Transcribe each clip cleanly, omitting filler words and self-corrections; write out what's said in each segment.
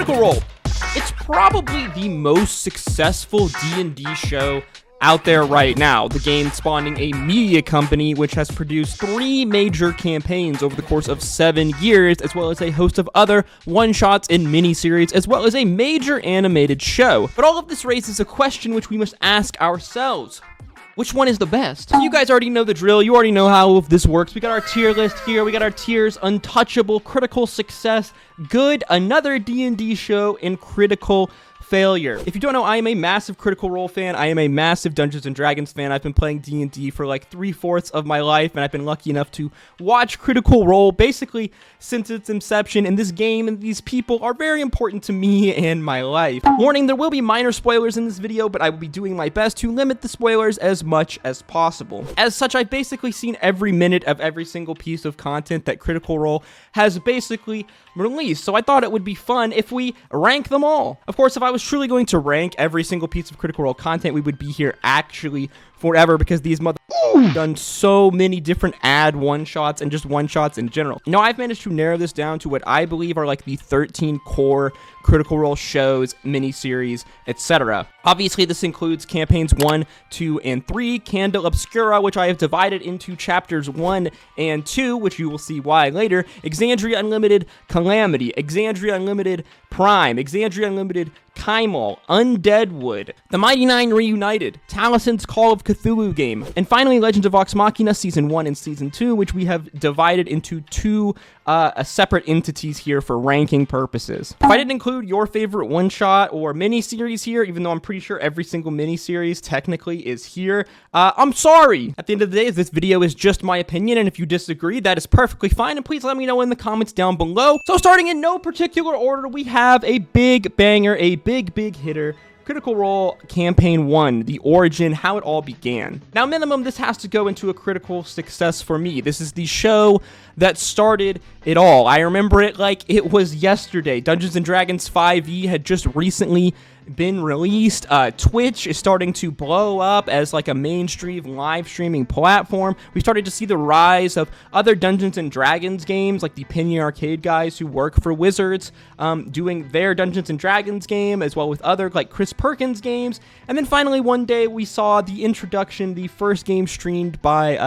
Critical Role. It's probably the most successful D&D show out there right now. The game spawning a media company which has produced 3 major campaigns over the course of 7 years, as well as a host of other one-shots and miniseries, as well as a major animated show. But all of this raises a question which we must ask ourselves. Which one is the best? You guys already know the drill. You already know how this works. We got our tier list here. We got our tiers: untouchable, critical success, good, another D&D show, and critical failure. If you don't know, I am a massive Critical Role fan. I am a massive Dungeons & Dragons fan. I've been playing D&D for like 3/4 of my life, and I've been lucky enough to watch Critical Role basically since its inception, and this game and these people are very important to me and my life. Warning, there will be minor spoilers in this video, but I will be doing my best to limit the spoilers as much as possible. As such, I've basically seen every minute of every single piece of content that Critical Role has basically released, so I thought it would be fun if we rank them all. Of course, if I was truly going to rank every single piece of Critical Role content, we would be here actually forever, because these done so many different one-shots and just one-shots in general. Now, I've managed to narrow this down to what I believe are like the 13 core Critical Role shows, miniseries, etc. Obviously, this includes campaigns 1, 2, and 3, Candela Obscura, which I have divided into chapters 1 and 2, which you will see why later, Exandria Unlimited Calamity, Exandria Unlimited Prime, Exandria Unlimited Kymal, Undeadwood, The Mighty Nein Reunited, Talesin's Call of Cthulu game, and finally Legend of Vox Machina Season 1 and Season 2, which we have divided into 2 separate entities here for ranking purposes. If I didn't include your favorite one-shot or mini-series here, even though I'm pretty sure every single mini-series technically is here, I'm sorry! At the end of the day, this video is just my opinion, and if you disagree, that is perfectly fine, and please let me know in the comments down below. So starting in no particular order, we have a big banger, a big hitter, Critical Role Campaign 1, the origin, how it all began. Now, minimum, this has to go into a critical success for me. This is the show that started it all. I remember it like it was yesterday. Dungeons & Dragons 5e had just recently been released. Twitch is starting to blow up as like a mainstream live streaming platform. We started to see the rise of other Dungeons & Dragons games, like the Penny Arcade guys who work for Wizards, doing their Dungeons & Dragons game, as well with other like Chris Perkins games. And then finally one day we saw the introduction, the first game streamed by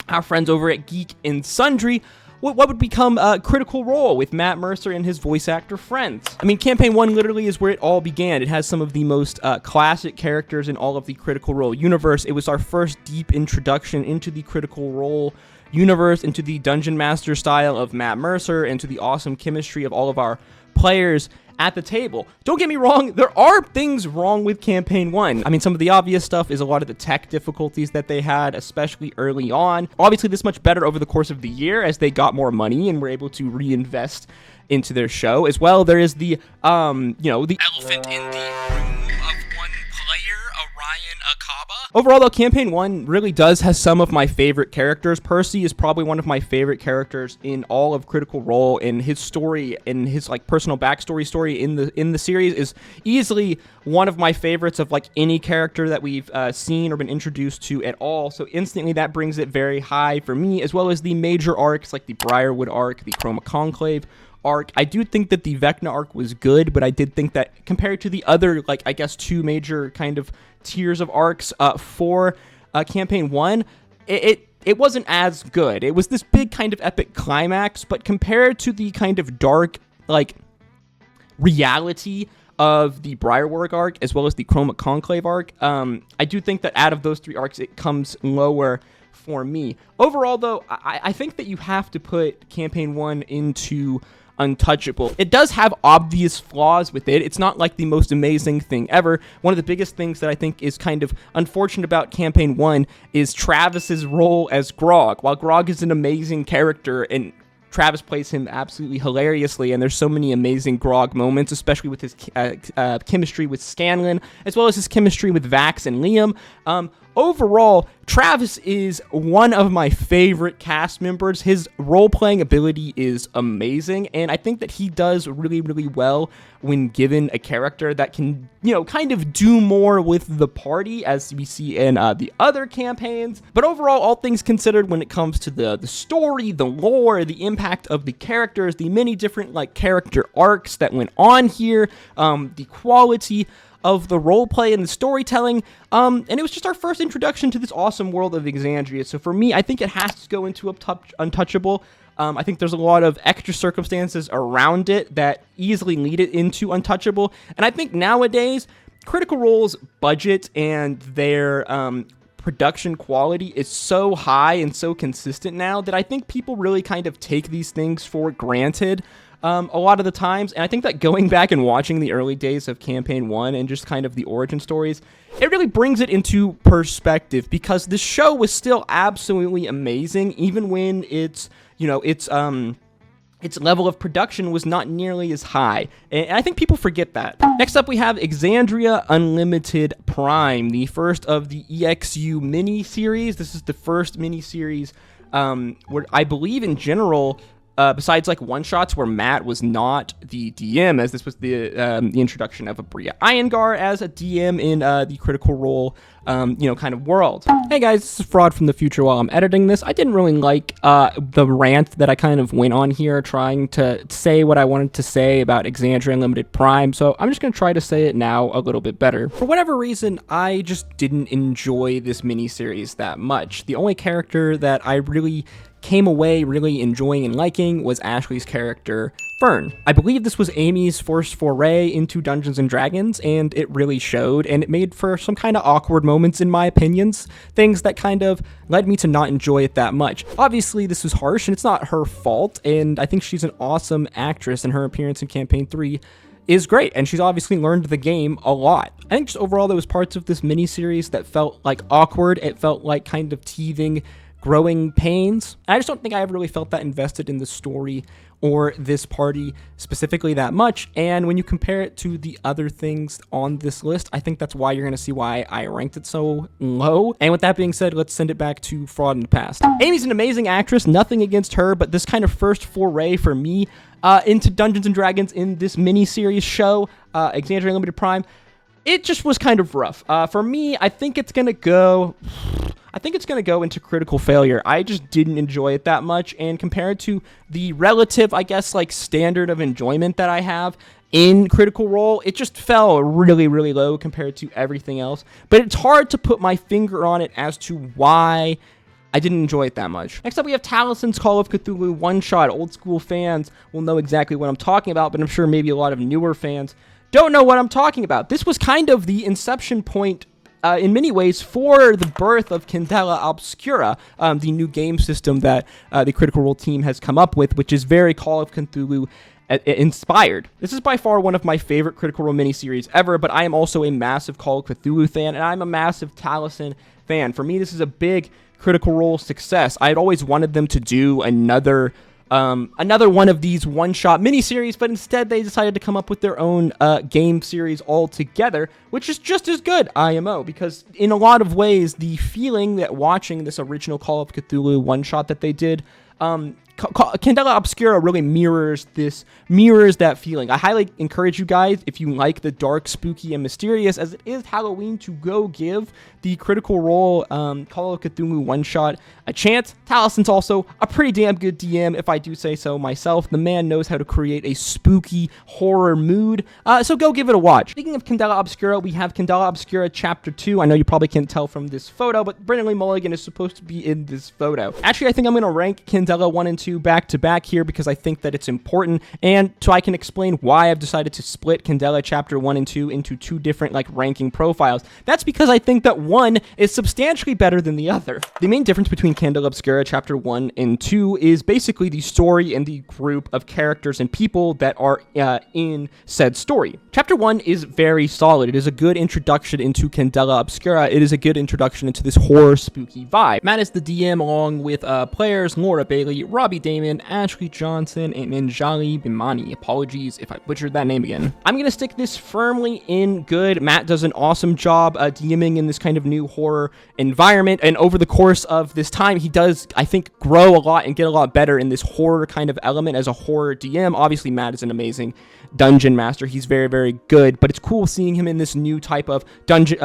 our friends over at Geek and Sundry, what would become Critical Role with Matt Mercer and his voice actor friends. I mean, Campaign 1 literally is where it all began. It has some of the most classic characters in all of the Critical Role universe. It was our first deep introduction into the Critical Role universe, into the Dungeon Master style of Matt Mercer, into the awesome chemistry of all of our players at the table. Don't get me wrong, there are things wrong with Campaign 1. I mean, some of the obvious stuff is a lot of the tech difficulties that they had, especially early on. Obviously, this much better over the course of the year as they got more money and were able to reinvest into their show. As well, there is the, the elephant in the room of one player, Orion Akaba. Overall, though, Campaign 1 really does have some of my favorite characters. Percy is probably one of my favorite characters in all of Critical Role, and his story and his like personal backstory story in the series is easily one of my favorites of like any character that we've seen or been introduced to at all. So instantly that brings it very high for me, as well as the major arcs like the Briarwood arc, the Chroma Conclave arc. I do think that the Vecna arc was good, but I did think that compared to the other, like, I guess 2 major kind of tiers of arcs for Campaign 1, it wasn't as good. It was this big kind of epic climax, but compared to the kind of dark, like, reality of the Briarwood arc, as well as the Chroma Conclave arc, I do think that out of those 3 arcs, it comes lower for me. Overall, though, I think that you have to put Campaign 1 into untouchable. It does have obvious flaws with it. It's not like the most amazing thing ever. One of the biggest things that I think is kind of unfortunate about Campaign 1 is Travis's role as Grog. While Grog is an amazing character and Travis plays him absolutely hilariously, and there's so many amazing Grog moments, especially with his chemistry with Scanlan, as well as his chemistry with Vax and Liam. Overall, Travis is one of my favorite cast members. His role-playing ability is amazing, and I think that he does really, really well when given a character that can, kind of do more with the party, as we see in the other campaigns. But overall, all things considered, when it comes to the story, the lore, the impact of the characters, the many different, character arcs that went on here, the quality of the roleplay and the storytelling, and it was just our first introduction to this awesome world of Exandria. So for me, I think it has to go into Untouchable. I think there's a lot of extra circumstances around it that easily lead it into Untouchable, and I think nowadays, Critical Role's budget and their production quality is so high and so consistent now that I think people really kind of take these things for granted a lot of the times. And I think that going back and watching the early days of Campaign 1 and just kind of the origin stories, it really brings it into perspective, because the show was still absolutely amazing, even when its level of production was not nearly as high, and I think people forget that. Next up, we have Exandria Unlimited Prime, the first of the EXU mini-series. This is the first mini-series where I believe in general, besides one-shots where Matt was not the DM, as this was the introduction of Abria Iyengar as a DM in the Critical Role kind of world. Hey guys, this is Fraud from the future while I'm editing this. I didn't really like the rant that I kind of went on here trying to say what I wanted to say about Exandria Unlimited Prime, so I'm just going to try to say it now a little bit better. For whatever reason, I just didn't enjoy this miniseries that much. The only character that I really came away really enjoying and liking was Ashley's character, Fern. I believe this was Amy's first foray into Dungeons & Dragons, and it really showed, and it made for some kind of awkward moments in my opinions, things that kind of led me to not enjoy it that much. Obviously, this was harsh, and it's not her fault, and I think she's an awesome actress, and her appearance in Campaign 3 is great, and she's obviously learned the game a lot. I think just overall there was parts of this miniseries that felt awkward. It felt like kind of teething growing pains. I just don't think I ever really felt that invested in the story or this party specifically that much, and when you compare it to the other things on this list, I think that's why you're going to see why I ranked it so low. And with that being said, let's send it back to Fraud in the Past. Amy's an amazing actress, nothing against her, but this kind of first foray for me into Dungeons & Dragons in this mini-series show, Exandria Unlimited Prime, it just was kind of rough. For me, I think it's going to go into critical failure. I just didn't enjoy it that much, and compared to the relative, standard of enjoyment that I have in Critical Role, it just fell really, really low compared to everything else. But it's hard to put my finger on it as to why I didn't enjoy it that much. Next up, we have Talesin's Call of Cthulhu one-shot. Old school fans will know exactly what I'm talking about, but I'm sure maybe a lot of newer fans don't know what I'm talking about. This was kind of the inception point in many ways for the birth of Candela Obscura, the new game system that the Critical Role team has come up with, which is very Call of Cthulhu inspired. This is by far one of my favorite Critical Role miniseries ever, but I am also a massive Call of Cthulhu fan, and I'm a massive Talesin fan. For me, this is a big Critical Role success. I had always wanted them to do another one of these one-shot miniseries, but instead they decided to come up with their own game series altogether, which is just as good, IMO, because in a lot of ways, the feeling that watching this original Call of Cthulhu one-shot that they did, Candela Obscura really mirrors that feeling. I highly encourage you guys, if you like the dark, spooky, and mysterious, as it is Halloween, to go give the Critical Role Call of Cthulhu one-shot a chance. Talesin's also a pretty damn good DM, if I do say so myself. The man knows how to create a spooky horror mood, so go give it a watch. Speaking of Candela Obscura, we have Candela Obscura Chapter 2. I know you probably can't tell from this photo, but Brennan Lee Mulligan is supposed to be in this photo. Actually, I think I'm going to rank Candela 1 and 2 back to back here because I think that it's important, and so I can explain why I've decided to split Candela Chapter 1 and 2 into two different ranking profiles. That's because I think that one is substantially better than the other. The main difference between Candela Obscura Chapter 1 and 2 is basically the story and the group of characters and people that are in said story. Chapter 1 is very solid. It is a good introduction into Candela Obscura. It is a good introduction into this horror spooky vibe. Matt is the DM along with players Laura Bailey, Rob Bobby Damon, Ashley Johnson, and Ninjali Bimani. Apologies if I butchered that name again. I'm going to stick this firmly in good. Matt does an awesome job DMing in this kind of new horror environment, and over the course of this time, he does, I think, grow a lot and get a lot better in this horror kind of element as a horror DM. Obviously, Matt is an amazing dungeon master. He's very, very good, but it's cool seeing him in this new type of DMing,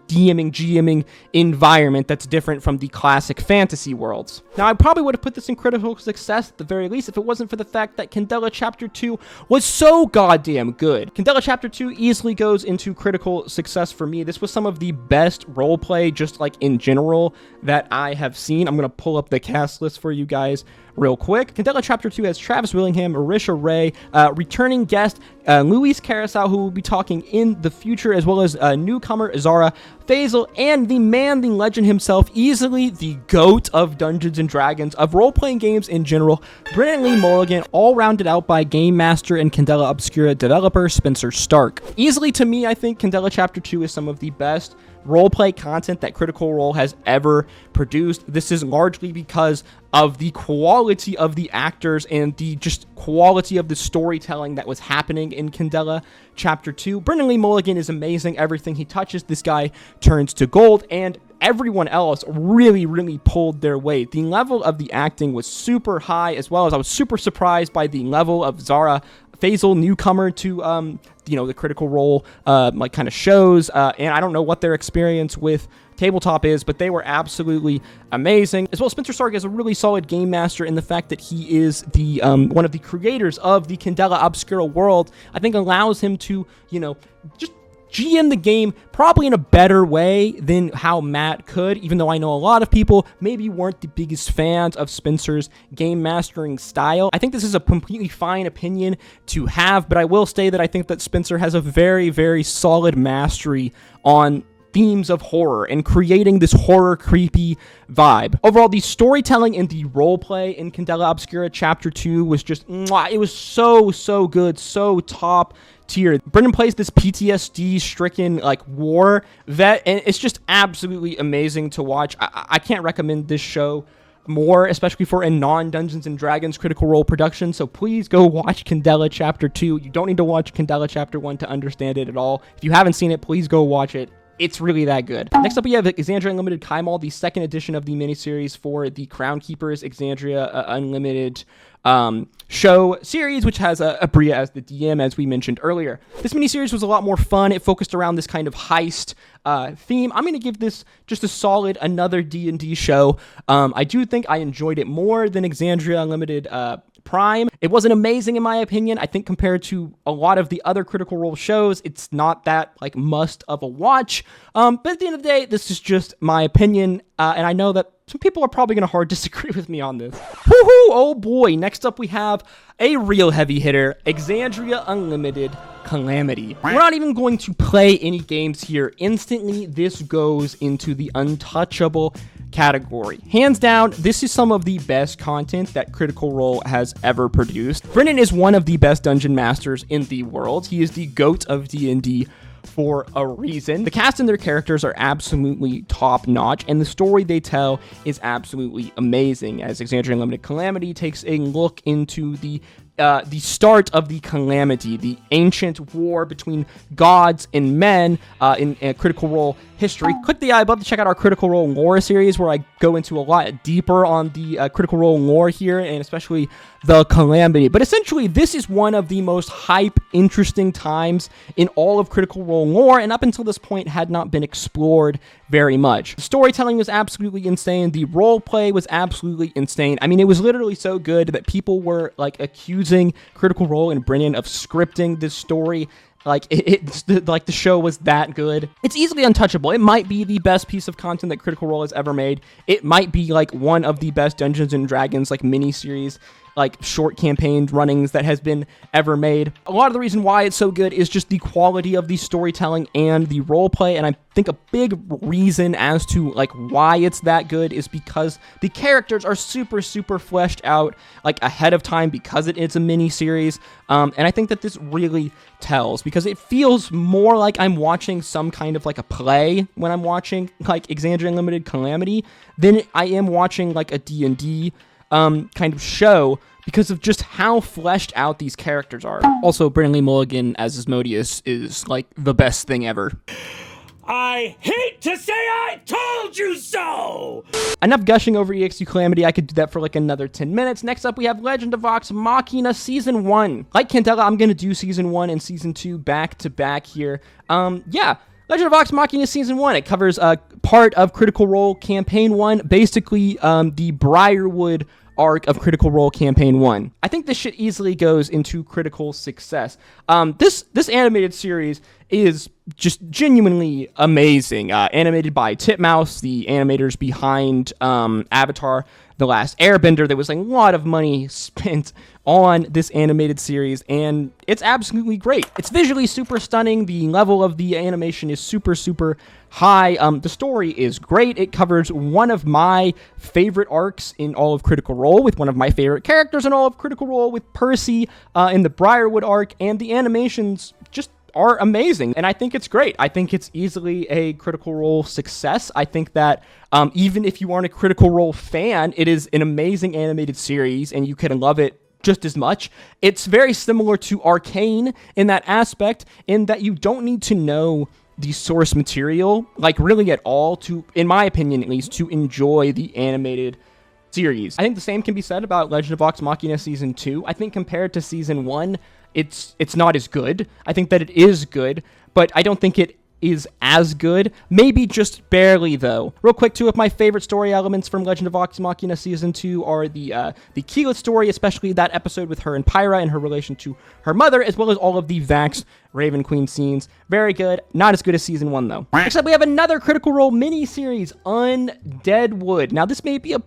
GMing environment that's different from the classic fantasy worlds. Now, I probably would have put this in critical success at the very least if it wasn't for the fact that Candela Chapter 2 was so goddamn good. Candela Chapter 2 easily goes into critical success for me. This was some of the best roleplay, just like in general, that I have seen. I'm going to pull up the cast list for you guys real quick. Candela Chapter 2 has Travis Willingham, Marisha Ray, returning guest Luis Carousel, who will be talking in the future, as well as newcomer Zara Faisal, and the man, the legend himself, easily the GOAT of Dungeons & Dragons, of role-playing games in general, Brennan Lee Mulligan, all rounded out by Game Master and Candela Obscura developer Spencer Stark. Easily, to me, I think Candela Chapter 2 is some of the best roleplay content that Critical Role has ever produced. This is largely because of the quality of the actors and the just quality of the storytelling that was happening in Candela Chapter 2. Brennan Lee Mulligan is amazing. Everything he touches, this guy turns to gold, and everyone else really, really pulled their weight. The level of the acting was super high, as well as I was super surprised by the level of Zara Faisal, newcomer to the Critical Role like kind of shows, and I don't know what their experience with tabletop is, but they were absolutely amazing. As well, Spencer Stark is a really solid game master in the fact that he is the one of the creators of the Candela Obscura world. I think allows him to just GM the game probably in a better way than how Matt could, even though I know a lot of people maybe weren't the biggest fans of Spencer's game mastering style. I think this is a completely fine opinion to have, but I will say that I think that Spencer has a very, very solid mastery on themes of horror and creating this horror creepy vibe. Overall, the storytelling and the roleplay in Candela Obscura Chapter 2 was just, it was so good, so top tier. Brendan plays this PTSD-stricken like war vet, and it's just absolutely amazing to watch. I can't recommend this show more, especially for a non-Dungeons & Dragons Critical Role production, so please go watch Candela Chapter 2. You don't need to watch Candela Chapter 1 to understand it at all. If you haven't seen it, please go watch it. It's really that good. Next up, we have Exandria Unlimited Kymal, the second edition of the miniseries for the Crown Keepers Exandria Unlimited show series, which has Abria as the DM, as we mentioned earlier. This miniseries was a lot more fun. It focused around this kind of heist theme. I'm going to give this just a solid another D&D show. I do think I enjoyed it more than Exandria Unlimited Prime. It wasn't amazing in my opinion. I think compared to a lot of the other Critical Role shows, it's not that like must of a watch. But at the end of the day, this is just my opinion, and I know that some people are probably going to hard disagree with me on this. Woohoo! Oh boy! Next up, we have a real heavy hitter, Exandria Unlimited Calamity. We're not even going to play any games here. Instantly, this goes into the untouchable category. Hands down, this is some of the best content that Critical Role has ever produced. Brennan is one of the best dungeon masters in the world. He is the GOAT of D&D for a reason. The cast and their characters are absolutely top-notch, and the story they tell is absolutely amazing, as Exandria Unlimited Calamity takes a look into the start of the Calamity, the ancient war between gods and men in Critical Role history. Click the eye above to check out our Critical Role lore series, where I go into a lot deeper on the Critical Role lore here, and especially the Calamity. But essentially, this is one of the most hype, interesting times in all of Critical Role lore, and up until this point had not been explored very much. The storytelling was absolutely insane. The roleplay was absolutely insane. I mean, it was literally so good that people were like accusing Critical Role and Brennan of scripting this story. Like like the show was that good. It's easily untouchable. It might be the best piece of content that Critical Role has ever made. It might be like one of the best Dungeons and Dragons like miniseries, like short campaign runnings that has been ever made. A lot of the reason why it's so good is just the quality of the storytelling and the roleplay, and I think a big reason as to like why it's that good is because the characters are super fleshed out like ahead of time, because it is a mini series, and I think that this really tells, because it feels more like I'm watching some kind of like a play when I'm watching like Exandria Unlimited Calamity than I am watching like a D&D kind of show because of just how fleshed out these characters are. Also, Brandon Mulligan as Asmodeus is like the best thing ever. I hate to say I told you so! Enough gushing over EXU Calamity. I could do that for like another 10 minutes. Next up, we have Legend of Vox Machina Season 1. Like Candela, I'm going to do Season 1 and Season 2 back to back here. Yeah, Legend of Vox Machina Season 1. It covers part of Critical Role Campaign 1, basically the Briarwood arc of Critical Role Campaign 1. I think this shit easily goes into critical success. This animated series is just genuinely amazing. Animated by Titmouse, the animators behind Avatar: The Last Airbender. There was a lot of money spent on this animated series, and it's absolutely great. It's visually super stunning. The level of the animation is super, super high. The story is great. It covers one of my favorite arcs in all of Critical Role, with one of my favorite characters in all of Critical Role, with Percy in the Briarwood arc, and the animations just are amazing, and I think it's great. I think it's easily a Critical Role success. I think that even if you aren't a Critical Role fan, it is an amazing animated series, and you can love it just as much. It's very similar to Arcane in that aspect, in that you don't need to know the source material, like really at all, to, in my opinion at least, to enjoy the animated series. I think the same can be said about Legend of Vox Machina Season 2. I think compared to Season 1, it's not as good. I think that it is good, but I don't think it is as good. Maybe just barely, though. Real quick, two of my favorite story elements from Legend of Vox Machina Season 2 are the Keyleth story, especially that episode with her and Pyra and her relation to her mother, as well as all of the Vax Raven Queen scenes. Very good. Not as good as Season 1, though. Next up, we have another Critical Role mini-series, Undeadwood. Now, this may be a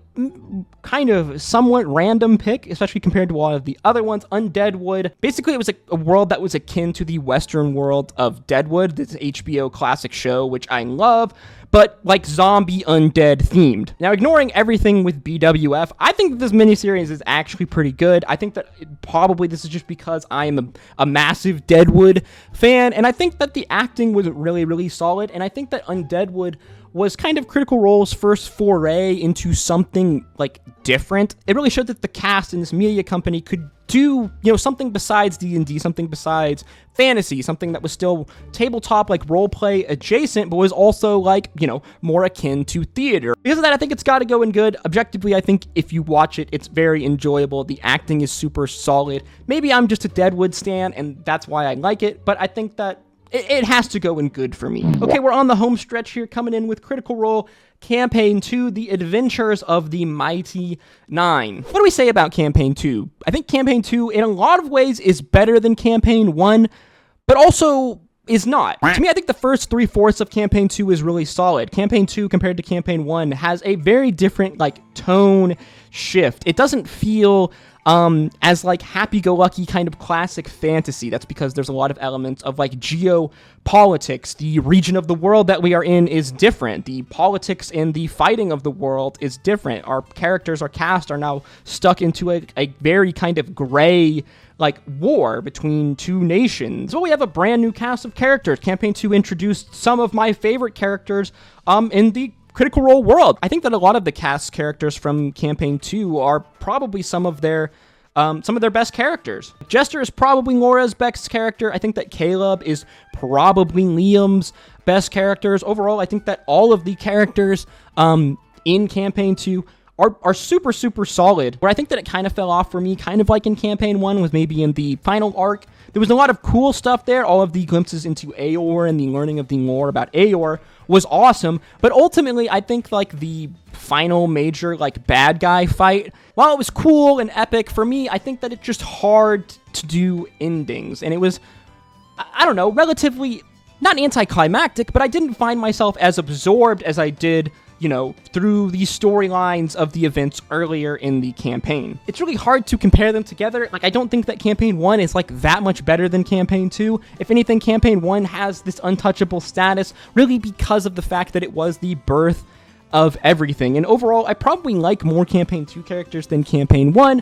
kind of somewhat random pick, especially compared to a lot of the other ones. Undeadwood, basically, it was a world that was akin to the Western world of Deadwood, this HBO classic show, which I love, but like zombie undead themed. Now, ignoring everything with BWF, I think that this miniseries is actually pretty good. I think that probably this is just because I am a massive Deadwood fan, and I think that the acting was really, really solid, and I think that Undeadwood was kind of Critical Role's first foray into something like different. It really showed that the cast in this media company could do, something besides D&D, something besides fantasy, something that was still tabletop, like roleplay adjacent, but was also like, more akin to theater. Because of that, I think it's got to go in good. Objectively, I think if you watch it, it's very enjoyable. The acting is super solid. Maybe I'm just a Deadwood stan, and that's why I like it, but I think that it has to go in good for me. Okay, we're on the home stretch here, coming in with Critical Role Campaign 2, The Adventures of the Mighty Nein. What do we say about Campaign 2? I think Campaign 2, in a lot of ways, is better than Campaign 1, but also is not. To me, I think the first 3/4 of Campaign 2 is really solid. Campaign 2, compared to Campaign 1, has a very different, tone shift. It doesn't feel as happy-go-lucky kind of classic fantasy. That's because there's a lot of elements of geopolitics. The region of the world that we are in is different. The politics and the fighting of the world is different. Our characters, our cast, are now stuck into a very kind of gray war between two nations. So we have a brand new cast of characters. Campaign 2 introduced some of my favorite characters in the Critical Role world. I think that a lot of the cast characters from Campaign 2 are probably some of their best characters. Jester is probably Laura's best character. I think that Caleb is probably Liam's best characters. Overall, I think that all of the characters in Campaign 2 are super, super solid. Where I think that it kind of fell off for me, kind of like in Campaign 1, was maybe in the final arc. There was a lot of cool stuff there. All of the glimpses into Aeor and the learning of the lore about Aeor was awesome, but ultimately, I think, the final major, bad guy fight, while it was cool and epic, for me, I think that it's just hard to do endings, and it was, I don't know, relatively, not anticlimactic, but I didn't find myself as absorbed as I did, through the storylines of the events earlier in the campaign. It's really hard to compare them together. I don't think that Campaign 1 is, that much better than Campaign 2. If anything, Campaign 1 has this untouchable status, really because of the fact that it was the birth of everything. And overall, I probably like more Campaign 2 characters than Campaign 1.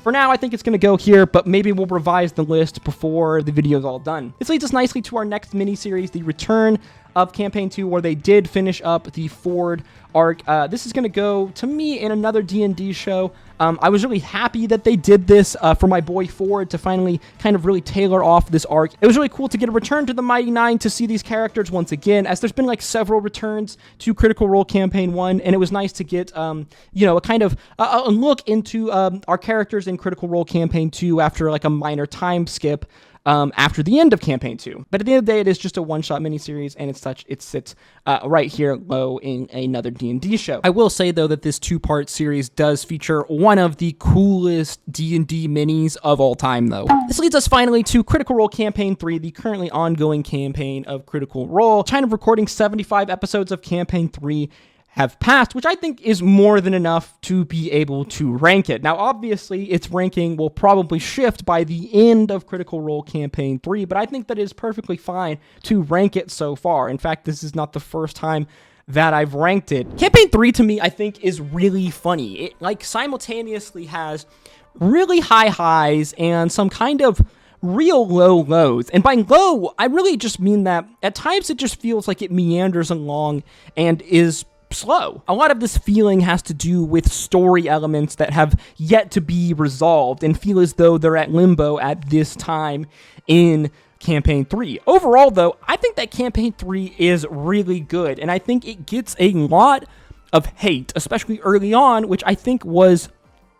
For now, I think it's going to go here, but maybe we'll revise the list before the video's all done. This leads us nicely to our next mini-series, The Return of Campaign 2, where they did finish up the Ford arc. This is going to go, to me, in another D&D show. I was really happy that they did this for my boy Ford to finally kind of really tailor off this arc. It was really cool to get a return to the Mighty Nein, to see these characters once again, as there's been like several returns to Critical Role Campaign 1, and it was nice to get, you know, a kind of a look into our characters in Critical Role Campaign 2 after like a minor time skip. After the end of Campaign 2. But at the end of the day, it is just a one-shot miniseries, and it sits right here low in another D&D show. I will say, though, that this two-part series does feature one of the coolest D&D minis of all time, though. This leads us finally to Critical Role Campaign 3, the currently ongoing campaign of Critical Role. China recording 75 episodes of Campaign 3 have passed, which I think is more than enough to be able to rank it. Now, obviously, its ranking will probably shift by the end of Critical Role Campaign 3, but I think that it is perfectly fine to rank it so far. In fact, this is not the first time that I've ranked it. Campaign 3, to me, I think is really funny. It, like, simultaneously has really high highs and some kind of real low lows. And by low, I really just mean that at times it just feels like it meanders along and is slow. A lot of this feeling has to do with story elements that have yet to be resolved and feel as though they're at limbo at this time in Campaign 3. Overall, though, I think that Campaign 3 is really good, and I think it gets a lot of hate, especially early on, which I think was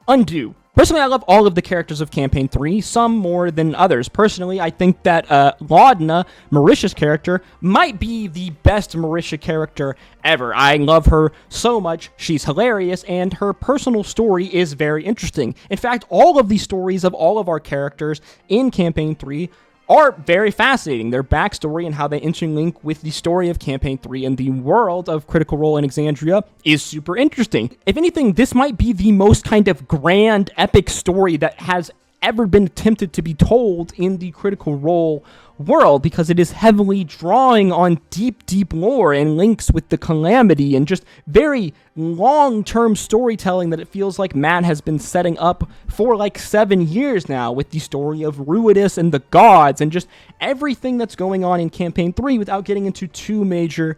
undue. Personally, I love all of the characters of Campaign 3, some more than others. Personally, I think that Laudna, Marisha's character, might be the best Marisha character ever. I love her so much. She's hilarious, and her personal story is very interesting. In fact, all of the stories of all of our characters in Campaign 3 are very fascinating. Their backstory and how they interlink with the story of Campaign 3 and the world of Critical Role in Exandria is super interesting. If anything, this might be the most kind of grand, epic story that has ever been attempted to be told in the Critical Role world, because it is heavily drawing on deep lore and links with the Calamity and just very long-term storytelling that it feels like Matt has been setting up for like 7 years now, with the story of Ruidus and the gods and just everything that's going on in Campaign 3 without getting into too major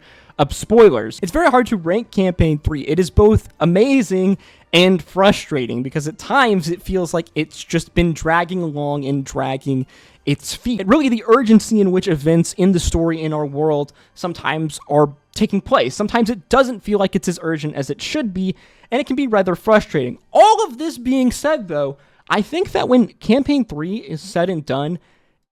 spoilers. It's very hard to rank Campaign 3. It is both amazing and frustrating, because at times it feels like it's just been dragging along and dragging its feet. Really, the urgency in which events in the story in our world sometimes are taking place. Sometimes it doesn't feel like it's as urgent as it should be, and it can be rather frustrating. All of this being said, though, I think that when Campaign 3 is said and done,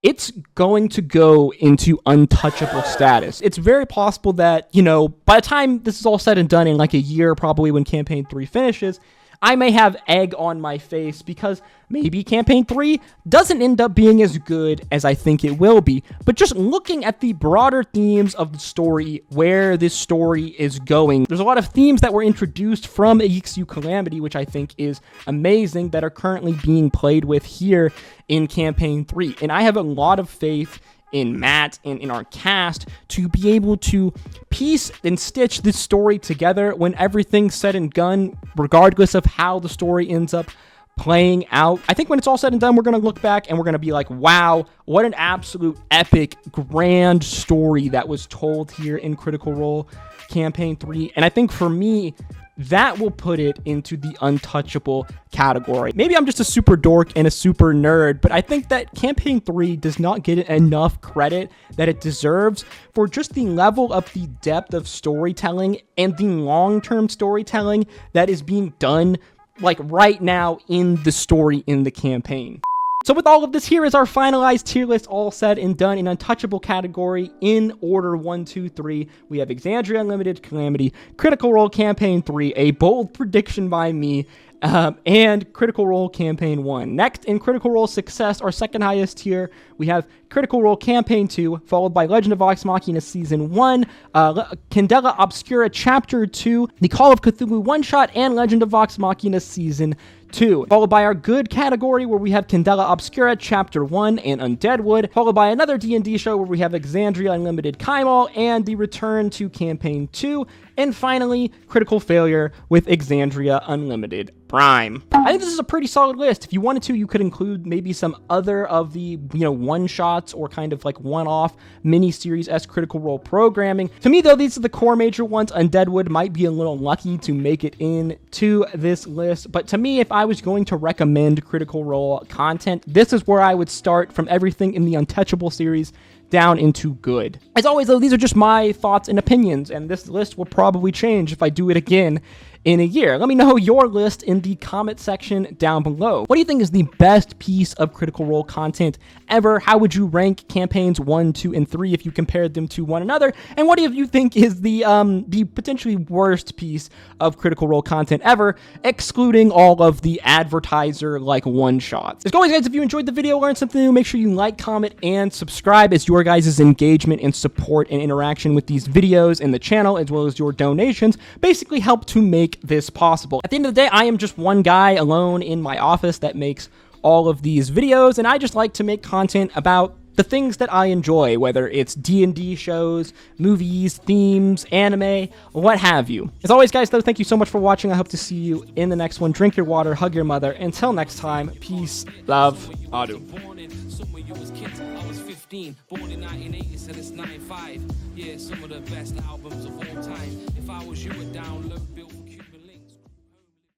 it's going to go into untouchable status. It's very possible that, you know, by the time this is all said and done in like a year, probably when Campaign 3 finishes, I may have egg on my face because maybe Campaign 3 doesn't end up being as good as I think it will be. But just looking at the broader themes of the story, where this story is going, there's a lot of themes that were introduced from EXU Calamity, which I think is amazing, that are currently being played with here in Campaign 3. And I have a lot of faith in Matt and in our cast to be able to piece and stitch this story together when everything's said and done, regardless of how the story ends up playing out. I think when it's all said and done, we're going to look back and we're going to be like, wow, what an absolute epic, grand story that was told here in Critical Role Campaign 3. And I think for me, that will put it into the untouchable category. Maybe I'm just a super dork and a super nerd, but I think that Campaign 3 does not get enough credit that it deserves for just the level of the depth of storytelling and the long-term storytelling that is being done like right now in the story in the campaign. So with all of this, here is our finalized tier list, all said and done in untouchable category in order 1, 2, 3. We have Exandria Unlimited, Calamity, Critical Role Campaign 3, a bold prediction by me, and Critical Role Campaign 1. Next, in Critical Role Success, our second highest tier, we have Critical Role Campaign 2, followed by Legend of Vox Machina Season 1, Candela Obscura Chapter 2, the Call of Cthulu one-shot, and Legend of Vox Machina Season 2, followed by our good category where we have Candela Obscura Chapter 1 and Undeadwood, followed by another D&D show where we have Exandria Unlimited Kymal and the return to Campaign 2, And finally, critical failure with Exandria Unlimited Prime. I think this is a pretty solid list. If you wanted to, you could include maybe some other of the, one-shots or kind of like one-off mini-series-esque Critical Role programming. To me, though, these are the core major ones. Undeadwood might be a little lucky to make it into this list, but to me, if I was going to recommend Critical Role content, this is where I would start from everything in the Untouchable series down into good. As always, though, these are just my thoughts and opinions, and this list will probably change if I do it again in a year. Let me know your list in the comment section down below. What do you think is the best piece of Critical Role content ever? How would you rank campaigns 1, 2, and 3 if you compared them to one another? And what do you think is the potentially worst piece of Critical Role content ever, excluding all of the advertiser like one-shots? As always, guys, if you enjoyed the video, learned something new, make sure you like, comment, and subscribe, as your guys' engagement and support and interaction with these videos and the channel, as well as your donations, basically help to make this possible. At the end of the day, I am just one guy alone in my office that makes all of these videos, and I just like to make content about the things that I enjoy, whether it's D&D shows, movies, themes, anime, what have you. As always, guys, though, thank you so much for watching. I hope to see you in the next one. Drink your water, hug your mother. Until next time, peace, love, adu. Born in 1980, said it's 95. Yeah, some of the best albums of all time. If I was you, would download Bill.